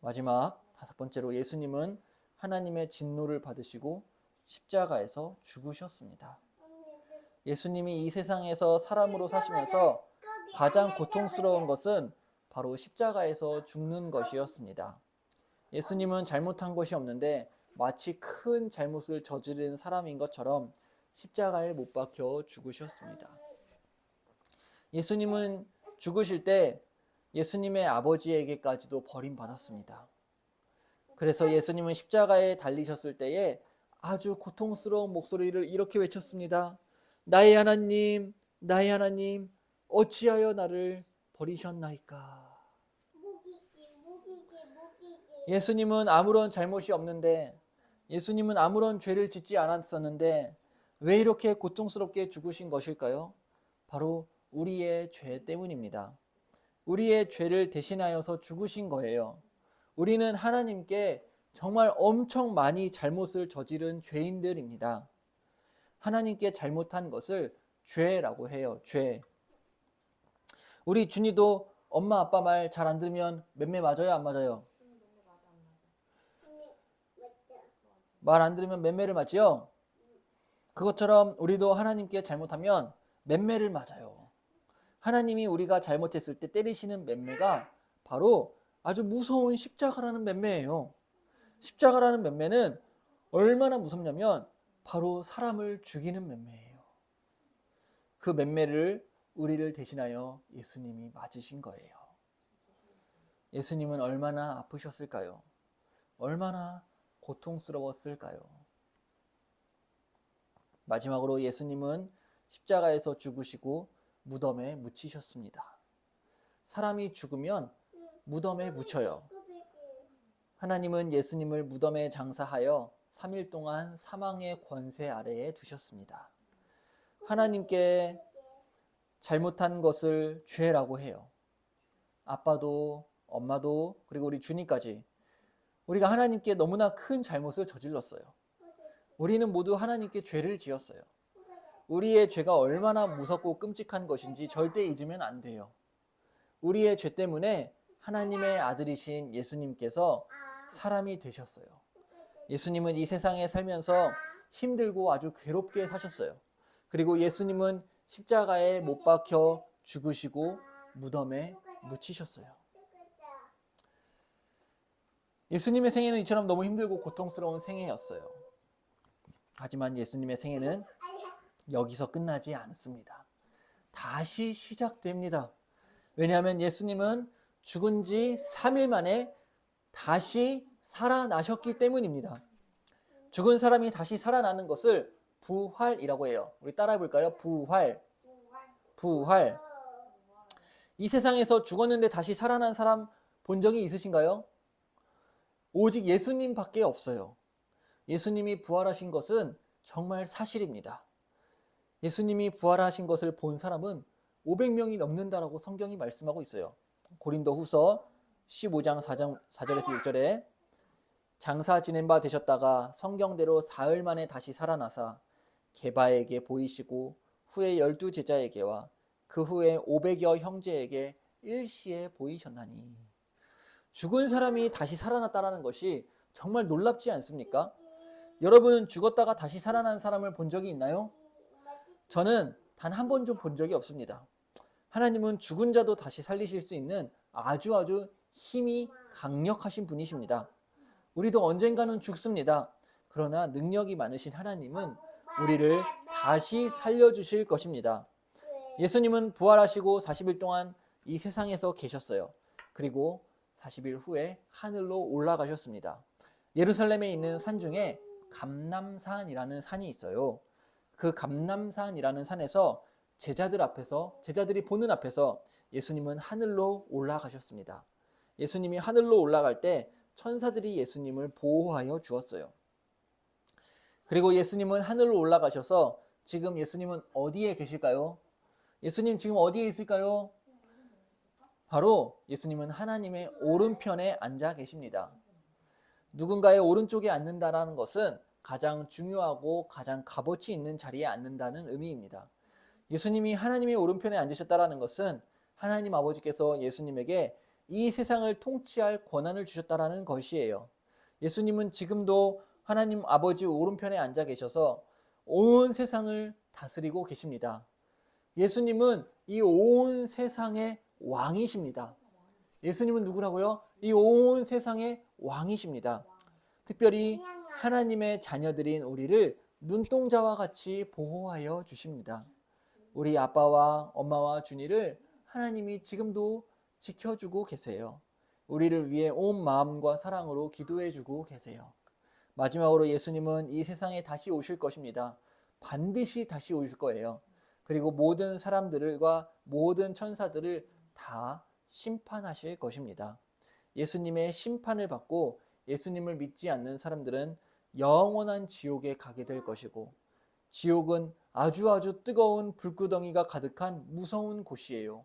마지막 5번째로 예수님은 하나님의 진노를 받으시고 십자가에서 죽으셨습니다. 예수님이 이 세상에서 사람으로 사시면서 가장 고통스러운 것은 바로 십자가에서 죽는 것이었습니다. 예수님은 잘못한 것이 없는데 마치 큰 잘못을 저지른 사람인 것처럼 십자가에 못 박혀 죽으셨습니다. 예수님은 죽으실 때 예수님의 아버지에게까지도 버림받았습니다. 그래서 예수님은 십자가에 달리셨을 때에 아주 고통스러운 목소리를 이렇게 외쳤습니다. 나의 하나님, 나의 하나님, 어찌하여 나를 버리셨나이까. 예수님은 아무런 잘못이 없는데, 예수님은 아무런 죄를 짓지 않았었는데 왜 이렇게 고통스럽게 죽으신 것일까요? 바로 우리의 죄 때문입니다. 우리의 죄를 대신하여서 죽으신 거예요. 우리는 하나님께 정말 엄청 많이 잘못을 저지른 죄인들입니다. 하나님께 잘못한 것을 죄라고 해요. 죄. 우리 준이도 엄마 아빠 말 잘 안 들으면 맴매 맞아요, 안 맞아요? 말 안 들으면 맴매를 맞지요? 그것처럼 우리도 하나님께 잘못하면 맴매를 맞아요. 하나님이 우리가 잘못했을 때 때리시는 맴매가 바로 아주 무서운 십자가라는 맴매예요. 십자가라는 맴매는 얼마나 무섭냐면 바로 사람을 죽이는 맴매예요. 그 맴매를 우리를 대신하여 예수님이 맞으신 거예요. 예수님은 얼마나 아프셨을까요? 얼마나 고통스러웠을까요? 마지막으로 예수님은 십자가에서 죽으시고 무덤에 묻히셨습니다. 사람이 죽으면 무덤에 묻혀요. 하나님은 예수님을 무덤에 장사하여 3일 동안 사망의 권세 아래에 두셨습니다. 하나님께 잘못한 것을 죄라고 해요. 아빠도 엄마도 그리고 우리 주님까지 우리가 하나님께 너무나 큰 잘못을 저질렀어요. 우리는 모두 하나님께 죄를 지었어요. 우리의 죄가 얼마나 무섭고 끔찍한 것인지 절대 잊으면 안 돼요. 우리의 죄 때문에 하나님의 아들이신 예수님께서 사람이 되셨어요. 예수님은 이 세상에 살면서 힘들고 아주 괴롭게 사셨어요. 그리고 예수님은 십자가에 못 박혀 죽으시고 무덤에 묻히셨어요. 예수님의 생애는 이처럼 너무 힘들고 고통스러운 생애였어요. 하지만 예수님의 생애는 여기서 끝나지 않습니다. 다시 시작됩니다. 왜냐하면 예수님은 죽은 지 3일 만에 다시 살아나셨기 때문입니다. 죽은 사람이 다시 살아나는 것을 부활이라고 해요. 우리 따라해 볼까요? 부활. 부활. 이 세상에서 죽었는데 다시 살아난 사람 본 적이 있으신가요? 오직 예수님밖에 없어요. 예수님이 부활하신 것은 정말 사실입니다. 예수님이 부활하신 것을 본 사람은 500명이 넘는다라고 성경이 말씀하고 있어요. 고린도후서 15장 4절에서 6절에 장사 지낸 바 되셨다가 성경대로 사흘 만에 다시 살아나사 게바에게 보이시고 후에 12 제자에게와 그 후에 500여 형제에게 일시에 보이셨나니. 죽은 사람이 다시 살아났다는 것이 정말 놀랍지 않습니까? 여러분은 죽었다가 다시 살아난 사람을 본 적이 있나요? 저는 단 한 번도 본 적이 없습니다. 하나님은 죽은 자도 다시 살리실 수 있는 아주 힘이 강력하신 분이십니다. 우리도 언젠가는 죽습니다. 그러나 능력이 많으신 하나님은 우리를 다시 살려주실 것입니다. 예수님은 부활하시고 40일 동안 이 세상에서 계셨어요. 그리고 40일 후에 하늘로 올라가셨습니다. 예루살렘에 있는 산 중에 감람산이라는 산이 있어요. 그 감람산이라는 산에서 제자들이 보는 앞에서 예수님은 하늘로 올라가셨습니다. 예수님이 하늘로 올라갈 때 천사들이 예수님을 보호하여 주었어요. 그리고 예수님은 하늘로 올라가셔서 지금 예수님은 어디에 계실까요? 예수님 지금 어디에 있을까요? 바로 예수님은 하나님의 오른편에 앉아 계십니다. 누군가의 오른쪽에 앉는다는 것은 가장 중요하고 가장 값어치 있는 자리에 앉는다는 의미입니다. 예수님이 하나님의 오른편에 앉으셨다는 것은 하나님 아버지께서 예수님에게 이 세상을 통치할 권한을 주셨다는 것이에요. 예수님은 지금도 하나님 아버지 오른편에 앉아 계셔서 온 세상을 다스리고 계십니다. 예수님은 이 온 세상의 왕이십니다. 예수님은 누구라고요? 이 온 세상의 왕이십니다. 특별히 하나님의 자녀들인 우리를 눈동자와 같이 보호하여 주십니다. 우리 아빠와 엄마와 준이를 하나님이 지금도 지켜주고 계세요. 우리를 위해 온 마음과 사랑으로 기도해주고 계세요. 마지막으로 예수님은 이 세상에 다시 오실 것입니다. 반드시 다시 오실 거예요. 그리고 모든 사람들과 모든 천사들을 다 심판하실 것입니다. 예수님의 심판을 받고 예수님을 믿지 않는 사람들은 영원한 지옥에 가게 될 것이고, 지옥은 아주 뜨거운 불구덩이가 가득한 무서운 곳이에요.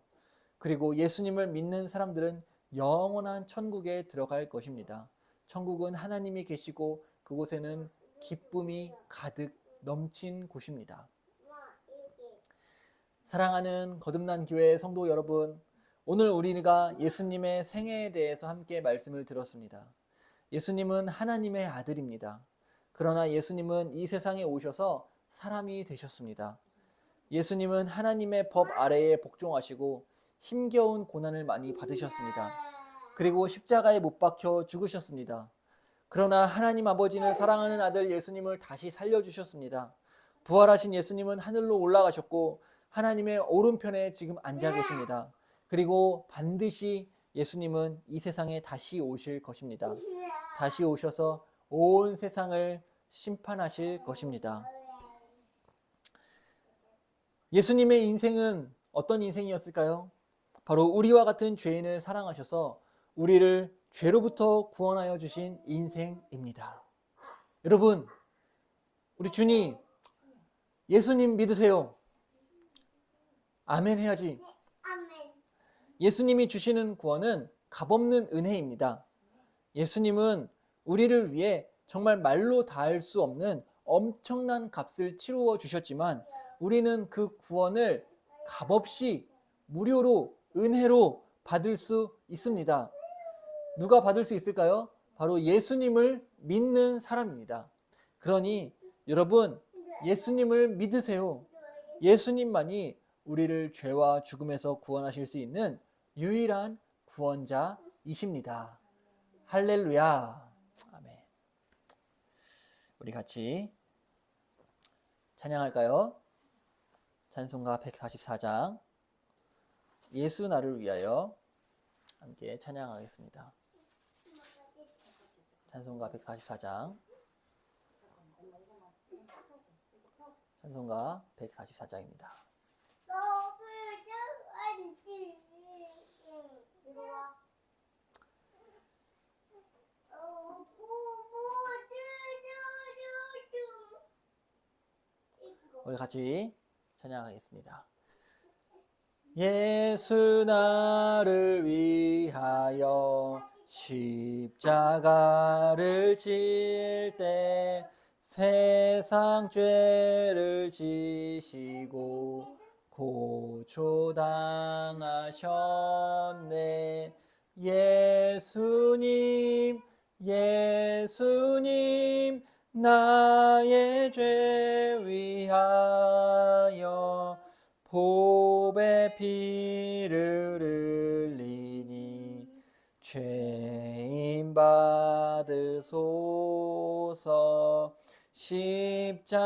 그리고 예수님을 믿는 사람들은 영원한 천국에 들어갈 것입니다. 천국은 하나님이 계시고 그곳에는 기쁨이 가득 넘친 곳입니다. 사랑하는 거듭난 교회 성도 여러분, 오늘 우리가 예수님의 생애에 대해서 함께 말씀을 들었습니다. 예수님은 하나님의 아들입니다. 그러나 예수님은 이 세상에 오셔서 사람이 되셨습니다. 예수님은 하나님의 법 아래에 복종하시고 힘겨운 고난을 많이 받으셨습니다. 그리고 십자가에 못 박혀 죽으셨습니다. 그러나 하나님 아버지는 사랑하는 아들 예수님을 다시 살려주셨습니다. 부활하신 예수님은 하늘로 올라가셨고 하나님의 오른편에 지금 앉아 계십니다. 그리고 반드시 예수님은 이 세상에 다시 오실 것입니다. 다시 오셔서 온 세상을 심판하실 것입니다. 예수님의 인생은 어떤 인생이었을까요? 바로 우리와 같은 죄인을 사랑하셔서 우리를 죄로부터 구원하여 주신 인생입니다. 여러분, 우리 준이 예수님 믿으세요? 아멘 해야지. 예수님이 주시는 구원은 값없는 은혜입니다. 예수님은 우리를 위해 정말 말로 다할 수 없는 엄청난 값을 치루어 주셨지만 우리는 그 구원을 값없이 무료로 은혜로 받을 수 있습니다. 누가 받을 수 있을까요? 바로 예수님을 믿는 사람입니다. 그러니 여러분, 예수님을 믿으세요. 예수님만이 우리를 죄와 죽음에서 구원하실 수 있는 유일한 구원자이십니다. 할렐루야. 아멘. 우리 같이 찬양할까요? 찬송가 144장 예수 나를 위하여 함께 찬양하겠습니다. 찬송가 144장 찬송가 144장입니다. 우리 같이 찬양하겠습니다. 예수 나를 위하여 십자가를 질 때 세상 죄를 지시고 고초당하셨네. 예수님 예수님 나의 죄 위하여 보배 피를 흘리니 죄인 받으소서.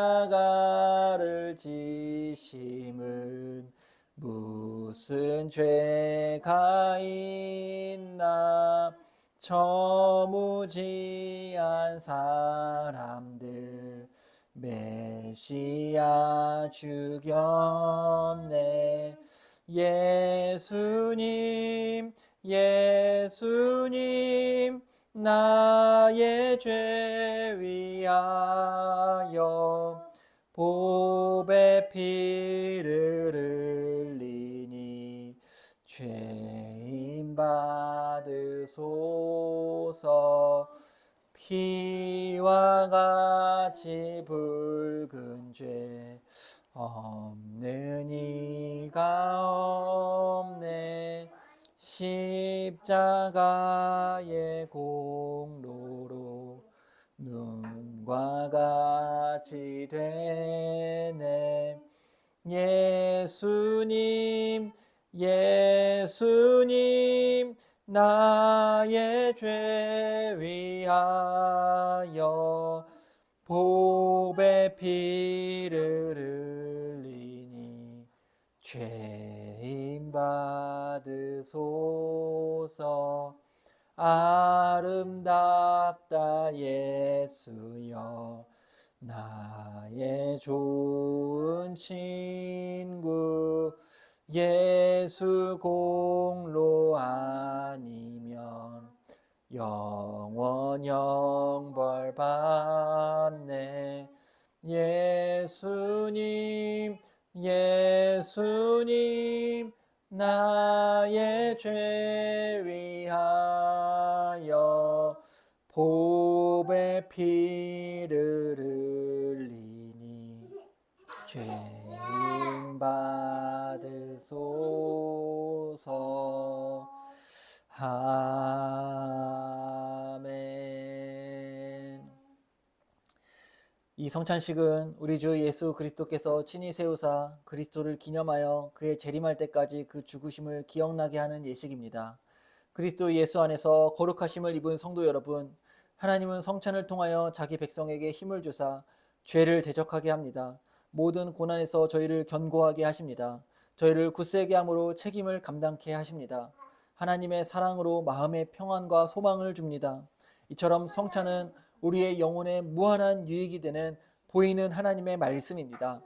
십자가를 지심은 무슨 죄가 있나 저무지한 사람들 메시아 죽였네. 예수님 예수님 나의 죄 위하여 보배 피를 흘리니 죄인 받으소서. 피와 같이 붉은 죄 없는 이가 없네. 십자가의 공로로 눈과 같이 되네. 예수님 예수님 나의 죄 위하여 보배 피를 흘리니 죄인 받으소서. 아름답다 예수여 나의 좋은 친구. 예수 공로 아니면 영원 형벌 받네. 예수님 예수님 나의 죄 위하여 보배 피를 흘리니 죄인 받으소서. 아멘. 이 성찬식은 우리 주 예수 그리스도께서 친히 세우사 그리스도를 기념하여 그의 재림할 때까지 그 죽으심을 기억나게 하는 예식입니다. 그리스도 예수 안에서 거룩하심을 입은 성도 여러분, 하나님은 성찬을 통하여 자기 백성에게 힘을 주사 죄를 대적하게 합니다. 모든 고난에서 저희를 견고하게 하십니다. 저희를 굳세게 함으로 책임을 감당케 하십니다. 하나님의 사랑으로 마음의 평안과 소망을 줍니다. 이처럼 성찬은 우리의 영혼에 무한한 유익이 되는 보이는 하나님의 말씀입니다.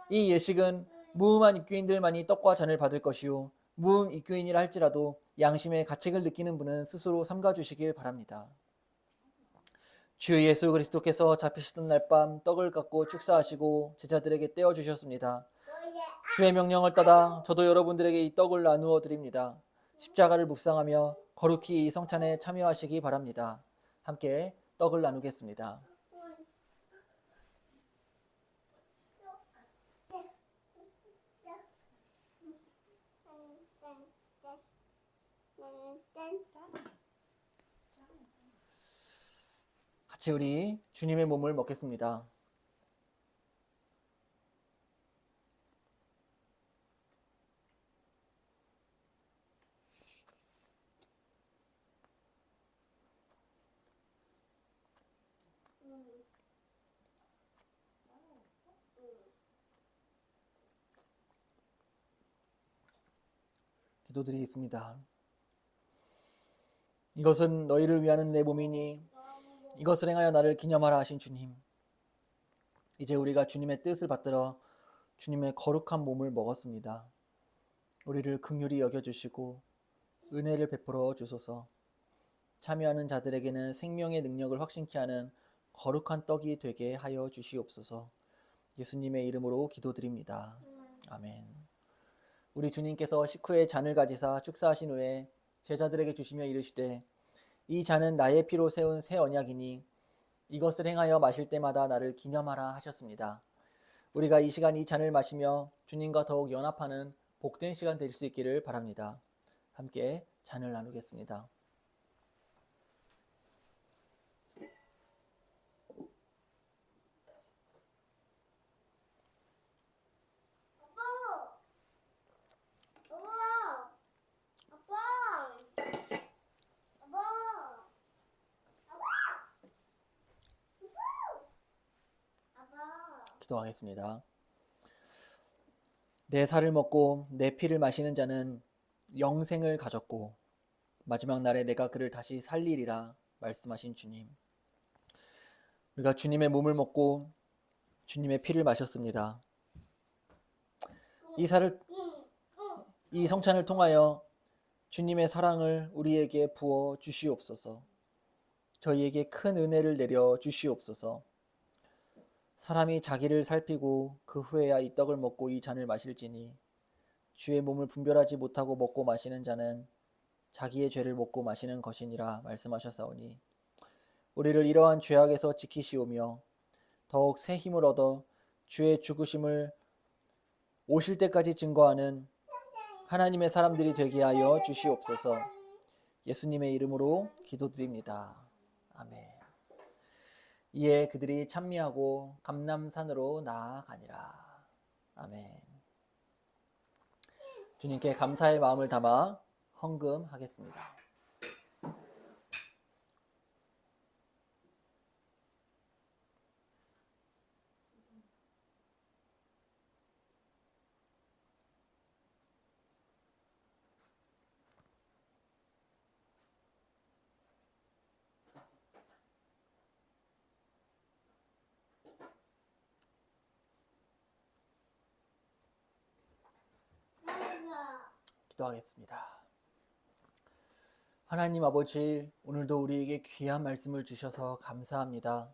이 예식은 무음한 입교인들만이 떡과 잔을 받을 것이요 무음 입교인이라 할지라도 양심의 가책을 느끼는 분은 스스로 삼가주시길 바랍니다. 주 예수 그리스도께서 잡히시던 날 밤 떡을 갖고 축사하시고 제자들에게 떼어주셨습니다. 주의 명령을 따라 저도 여러분들에게 이 떡을 나누어 드립니다. 십자가를 묵상하며 거룩히 이 성찬에 참여하시기 바랍니다. 함께 떡을 나누겠습니다. 같이 우리 주님의 몸을 먹겠습니다. 기도드리겠습니다. 이것은 너희를 위하는 내 몸이니 이것을 행하여 나를 기념하라 하신 주님. 이제 우리가 주님의 뜻을 받들어 주님의 거룩한 몸을 먹었습니다. 우리를 긍휼히 여겨주시고 은혜를 베풀어 주소서. 참여하는 자들에게는 생명의 능력을 확신케 하는 거룩한 떡이 되게 하여 주시옵소서. 예수님의 이름으로 기도드립니다. 아멘. 우리 주님께서 식후에 잔을 가지사 축사하신 후에 제자들에게 주시며 이르시되 이 잔은 나의 피로 세운 새 언약이니 이것을 행하여 마실 때마다 나를 기념하라 하셨습니다. 우리가 이 시간 이 잔을 마시며 주님과 더욱 연합하는 복된 시간 될 수 있기를 바랍니다. 함께 잔을 나누겠습니다. 기도하겠습니다. 내 살을 먹고 내 피를 마시는 자는 영생을 가졌고 마지막 날에 내가 그를 다시 살리리라 말씀하신 주님. 우리가 주님의 몸을 먹고 주님의 피를 마셨습니다. 이 성찬을 통하여 주님의 사랑을 우리에게 부어 주시옵소서. 저희에게 큰 은혜를 내려 주시옵소서. 사람이 자기를 살피고 그 후에야 이 떡을 먹고 이 잔을 마실지니 주의 몸을 분별하지 못하고 먹고 마시는 자는 자기의 죄를 먹고 마시는 것이니라 말씀하셨사오니 우리를 이러한 죄악에서 지키시오며 더욱 새 힘을 얻어 주의 죽으심을 오실 때까지 증거하는 하나님의 사람들이 되게 하여 주시옵소서. 예수님의 이름으로 기도드립니다. 아멘. 이에 그들이 찬미하고 감람산으로 나아가니라. 아멘. 주님께 감사의 마음을 담아 헌금하겠습니다. 기도하겠습니다. 하나님 아버지, 오늘도 우리에게 귀한 말씀을 주셔서 감사합니다.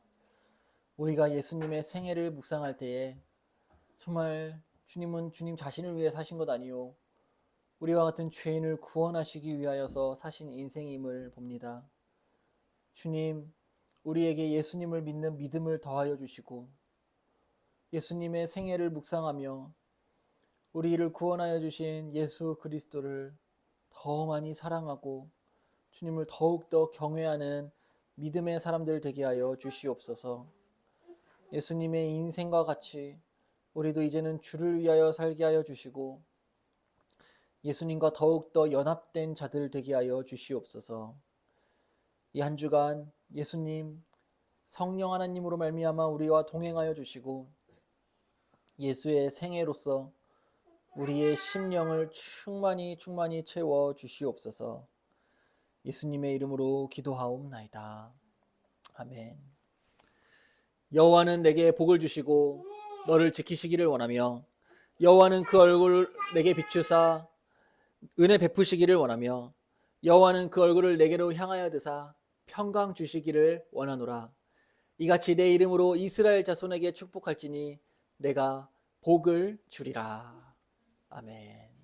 우리가 예수님의 생애를 묵상할 때에 정말 주님은 주님 자신을 위해 사신 것 아니요 우리와 같은 죄인을 구원하시기 위하여서 사신 인생임을 봅니다. 주님, 우리에게 예수님을 믿는 믿음을 더하여 주시고 예수님의 생애를 묵상하며 우리를 구원하여 주신 예수 그리스도를 더 많이 사랑하고 주님을 더욱더 경외하는 믿음의 사람들 되게 하여 주시옵소서. 예수님의 인생과 같이 우리도 이제는 주를 위하여 살게 하여 주시고 예수님과 더욱더 연합된 자들 되게 하여 주시옵소서. 이 한 주간 예수님, 성령 하나님으로 말미암아 우리와 동행하여 주시고 예수의 생애로서 우리의 심령을 충만히 채워 주시옵소서. 예수님의 이름으로 기도하옵나이다. 아멘. 여호와는 내게 복을 주시고 너를 지키시기를 원하며 여호와는 그 얼굴을 내게 비추사 은혜 베푸시기를 원하며 여호와는 그 얼굴을 내게로 향하여 드사 평강 주시기를 원하노라. 이같이 내 이름으로 이스라엘 자손에게 축복할지니 내가 복을 주리라. 아멘.